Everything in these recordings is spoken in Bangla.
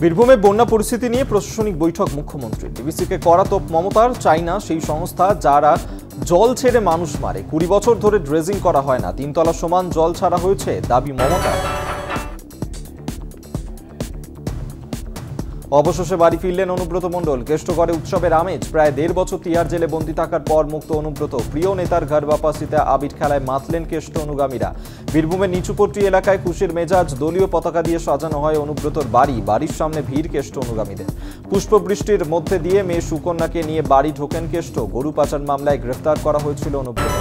বীরভূমে বন্যা পরিস্থিতি নিয়ে প্রশাসনিক বৈঠক মুখ্যমন্ত্রী। ডিবিসিকে কড়া তোপ মমতার। চাই না সেই সংস্থা যারা জল ছেড়ে মানুষ মারে। 20 বছর ধরে ড্রেজিং করা হয় না, 3 তলা সমান জল ছাড়া হয়েছে, দাবি মমতার। অবশেষে বাড়ি ফিরলেন অনুব্রত মণ্ডল। কেষ্টগড়ে উৎসবের আমেজ। প্রায় 1.5 বছর তিহার জেলে বন্দী থাকার পর মুক্ত অনুব্রত। প্রিয় নেতার ঘর বাপাসিতে আবির খেলায় মাতলেন কেষ্ট অনুগামীরা। বীরভূমের নিচুপট্টি এলাকায় খুশির মেজাজ। দলীয় পতাকা দিয়ে সাজানো হয় অনুব্রতর বাড়ি। বাড়ির সামনে ভিড় কেষ্ট অনুগামীদের। পুষ্পবৃষ্টির মধ্যে দিয়ে মেয়ে সুকন্যাকে নিয়ে বাড়ি ঢোকেন কেষ্ট। গরু পাচার মামলায় গ্রেফতার করা হয়েছিল অনুব্রত।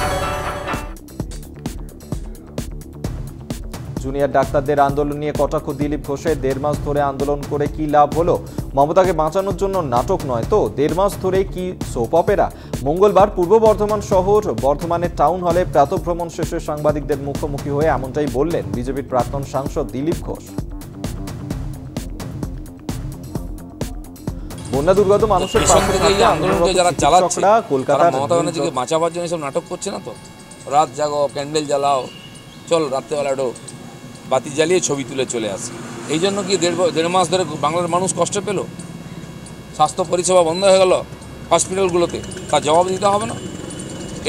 জুনিয়র ডাক্তারদের আন্দোলন নিয়ে কটাক্ষ দিলীপ ঘোষের। 1.5 মাস ধরে আন্দোলন করে কি লাভ হলো? মমতাকে বাঁচানোর জন্য নাটক নয় তো? 1.5 মাস ধরে কি সোপ অপেরা? মঙ্গলবার পূর্ব বর্ধমান শহর বর্ধমানের টাউন হলে প্রাতঃভ্রমণ শেষে সাংবাদিকদের মুখোমুখি হয়ে এমনটাই বললেন বিজেপির প্রাক্তন সাংসদ দিলীপ ঘোষ। বন্যা দুর্গত মানুষের পাশে থাকতে আন্দোলনকে যারা চালাচ্ছে, কলকাতার মমতা ব্যানার্জিকে বাঁচাবার জন্য সব নাটক করছে না তো? রাত জাগো, ক্যান্ডেল জ্বালাও, চল রাত্রেবেলা একটু বাতি জ্বালিয়ে ছবি তুলে চলে আসে। এই জন্য কি 1.5 মাস ধরে বাংলার মানুষ কষ্ট পেল? স্বাস্থ্য পরিষেবা বন্ধ হয়ে গেল হসপিটালগুলোতে, তার জবাব দিতে হবে না?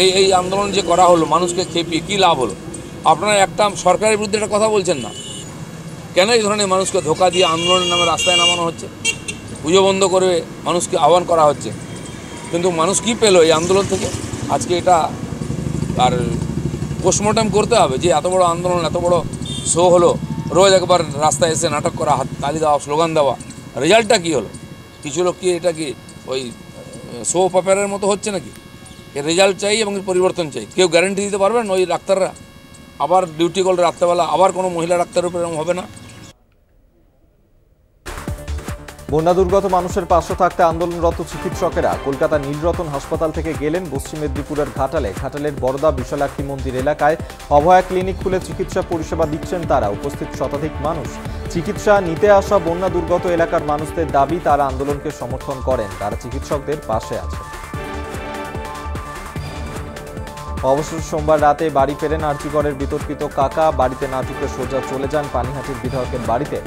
এই আন্দোলন যে করা হলো, মানুষকে খেপিয়ে কী লাভ হলো? আপনারা একটা সরকারের বিরুদ্ধে একটা কথা বলছেন না কেন? এই ধরনের মানুষকে ধোকা দিয়ে আন্দোলনের নামে রাস্তায় নামানো হচ্ছে, পুজো বন্ধ করে মানুষকে আহ্বান করা হচ্ছে। কিন্তু মানুষ কি পেল এই আন্দোলন থেকে? আজকে এটা আর পোস্টমর্টম করতে হবে যে এত বড় আন্দোলন, এত বড় শো হলো, রোজ একবার রাস্তায় এসে নাটক করা, হাত তালি দেওয়া, স্লোগান দেওয়া, রেজাল্টটা কী হলো? কিছু লোক কি এটা কি ওই শো অপেরার মতো হচ্ছে নাকি? এর রেজাল্ট চাই এবং পরিবর্তন চাই। কেউ গ্যারেন্টি দিতে পারবেন ওই ডাক্তাররা আবার ডিউটি করলে রাত্রেবেলা আবার কোনো মহিলা ডাক্তারের উপর এরকম হবে না? বন্যা দুর্গত মানুষের পাশে থাকতে আন্দোলনরত চিকিৎসকেরা কলকাতা নীলরতন হাসপাতাল থেকে গেলেন পশ্চিম মেদিনীপুরের ঘাটালে। ঘাটালের বরদা বিশালাক্ষী মন্দির এলাকায় অভয়া ক্লিনিক খুলে চিকিৎসা পরিষেবা দিচ্ছেন তারা। উপস্থিত শতাধিক মানুষ। চিকিৎসা নিতে আসা বন্যা দুর্গত এলাকার মানুষদের দাবি, তারা আন্দোলনকে সমর্থন করেন, তারা চিকিৎসকদের পাশে আছে। অবশেষে সোমবার রাতে বাড়ি ফেরেন আরজিকরের বিতর্কিত কাকা। বাড়িতে না ঢুকে সোজা চলে যান পানিহাটির বিধায়কের বাড়িতে।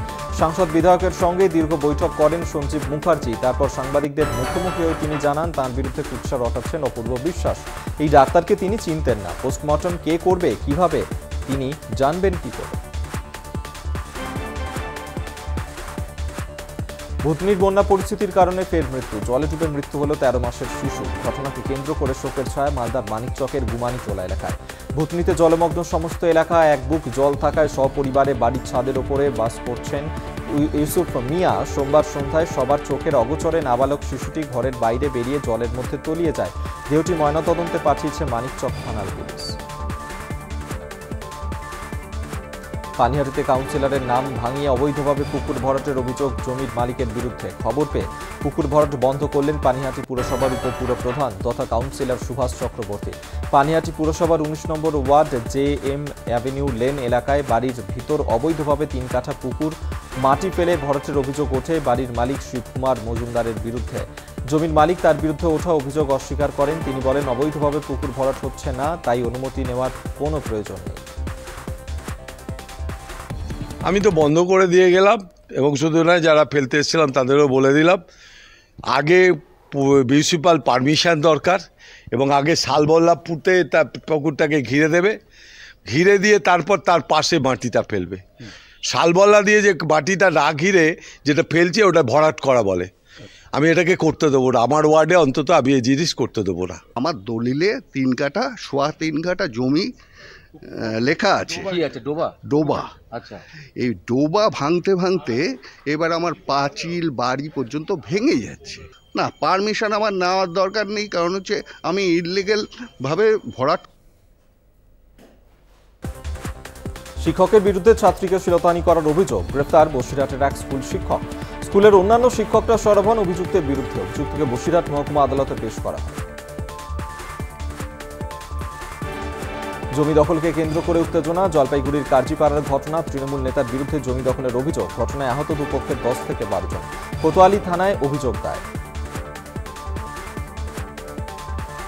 সাংসদ বিধায়কের সঙ্গে দীর্ঘ বৈঠক করেন সঞ্জীব মুখার্জি। তারপর সাংবাদিকদের মুখোমুখি হয়ে তিনি জানান তাঁর বিরুদ্ধে কুৎসা রটাচ্ছেন অপূর্ব বিশ্বাস। এই ডাক্তারকে তিনি চিনতেন না। পোস্টমর্টম কে করবে, কিভাবে, তিনি জানবেন কি করে? ভুতনির বন্যা পরিস্থিতির কারণে ফের মৃত্যু। জলে ডুবে মৃত্যু হলো 13 মাসের শিশু। ঘটনাকে কেন্দ্র করে শোকের ছায়া মালদার মানিকচকের গুমানিটোলা এলাকায়। ভুতনিতে জলমগ্ন সমস্ত এলাকা। এক বুক জল থাকায় সপরিবারে বাড়ির ছাদের ওপরে বাস করছেন ইউসুফ মিয়া। সোমবার সন্ধ্যায় সবার চোখের অগোচরে নাবালক শিশুটি ঘরের বাইরে বেরিয়ে জলের মধ্যে তলিয়ে যায়। দেহটি ময়নাতদন্তে পাঠিয়েছে মানিকচক থানার পুলিশ। পানিহাটিতে কাউন্সিলরের নাম ভাঙিয়ে অবৈধভাবে পুকুর ভরাটের অভিযোগ জমির মালিকের বিরুদ্ধে। খবর পেয়ে পুকুর ভরাট বন্ধ করলেন পানিহাটি পুরসভার উপপুরপ্রধান তথা কাউন্সিলর সুভাষ চক্রবর্তী। পানিহাটি পুরসভার 19 নম্বর ওয়ার্ড JM অ্যাভিনিউ লেন এলাকায় বাড়ির ভিতর অবৈধভাবে 3 কাঠা পুকুর মাটি ফেলে ভরাটের অভিযোগ ওঠে বাড়ির মালিক শিবকুমার মজুমদারের বিরুদ্ধে। জমির মালিক তার বিরুদ্ধে ওঠা অভিযোগ অস্বীকার করেন। তিনি বলেন, অবৈধভাবে পুকুর ভরাট হচ্ছে না, তাই অনুমতি নেওয়ার কোনো প্রয়োজন নেই। আমি তো বন্ধ করে দিয়ে গেলাম এবং শুধু নয়, যারা ফেলতে এসেছিলাম তাদেরও বলে দিলাম আগে মিউনিসিপ্যাল পারমিশন দরকার এবং আগে শালবল্লা পুঁতে তার পুকুরটাকে ঘিরে দেবে, ঘিরে দিয়ে তারপর তার পাশে মাটিটা ফেলবে। শালবল্লা দিয়ে যে মাটিটা না ঘিরে যেটা ফেলছে ওটা ভরাট করা বলে। আমি এটাকে করতে দেবো না, আমার ওয়ার্ডে অন্তত আমি এই জিনিস করতে দেবো না। আমার দলিলে 3 কাঠা সোয়া 3 কাঠা জমি লেখা আছে। ডোবা। আচ্ছা, এই ডোবা ভাঙতে ভাঙতে এবার আমার পাঁচিল বাড়ি পর্যন্ত ভেঙে যাচ্ছে। না, পারমিশন আমার নেওয়ার দরকার নেই, কারণ হচ্ছে আমি ইললিগ্যাল ভাবে ভরাট। শিক্ষকের বিরুদ্ধে ছাত্রীকে শ্লীলতাহানি করার অভিযোগ। গ্রেফতার বসিরহাটের এক স্কুল শিক্ষক। স্কুলের অন্যান্য শিক্ষকরা সরব হন অভিযুক্তের বিরুদ্ধে। অভিযুক্তকে বসিরহাট মহকুমা আদালতে পেশ করা হয়। জমি দখলকে কেন্দ্র করে উত্তেজনা। জলপাইগুড়ির কার্জিপাড়ার ঘটনা। তৃণমূল নেতার বিরুদ্ধে জমি দখলের অভিযোগ। ঘটনায় আহত দুপক্ষের 10 থেকে 12 জন। কোতোয়ালি থানায় অভিযোগ দায়ের।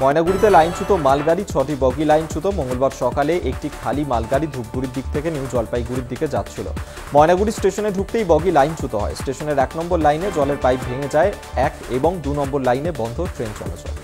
ময়নাগুড়িতে লাইনচ্যুত মালগাড়ি, 6টি বগি লাইনচ্যুত। মঙ্গলবার সকালে একটি খালি মালগাড়ি ধূপগুড়ির দিক থেকে নিউ জলপাইগুড়ির দিকে যাচ্ছিল। ময়নাগুড়ি স্টেশনে ঢুকতেই বগি লাইনচ্যুত হয়। স্টেশনের 1 নম্বর লাইনে জলের পাইপ ভেঙে যায়। 1 এবং 2 নম্বর লাইনে বন্ধ ট্রেন চলাচল।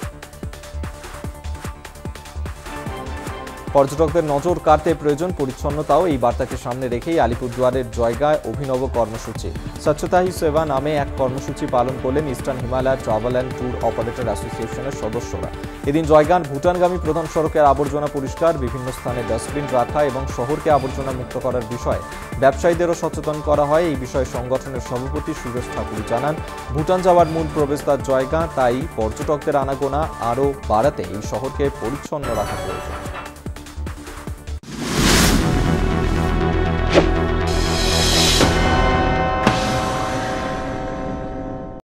পর্যটকদের নজর কাড়তে প্রয়োজন পরিচ্ছন্নতাও, এই বার্তাকে সামনে রেখেই আলিপুরদুয়ারের জয়গায় অভিনব কর্মসূচি স্বচ্ছতা হি সেবা নামে এক কর্মসূচি পালন করলেন eastern Himalaya travel and tour operator অ্যাসোসিয়েশনের সদস্যরা। এদিন জয়গান ভুটানগামী প্রধান সড়কের আবর্জনা পরিষ্কার, বিভিন্ন স্থানে ডাস্টবিন রাখা এবং শহরকে আবর্জনা মুক্ত করার বিষয়ে ব্যবসায়ীদেরও সচেতন করা হয়। এই বিষয়ে সংগঠনের সভাপতি সুরেশ ঠাকুর জানান, ভুটান যাওয়ার মূল প্রবেশদ্বার জয়গাঁ, তাই পর্যটকদের আনাগোনা আরও বাড়াতে এই শহরকে পরিচ্ছন্ন রাখা প্রয়োজন।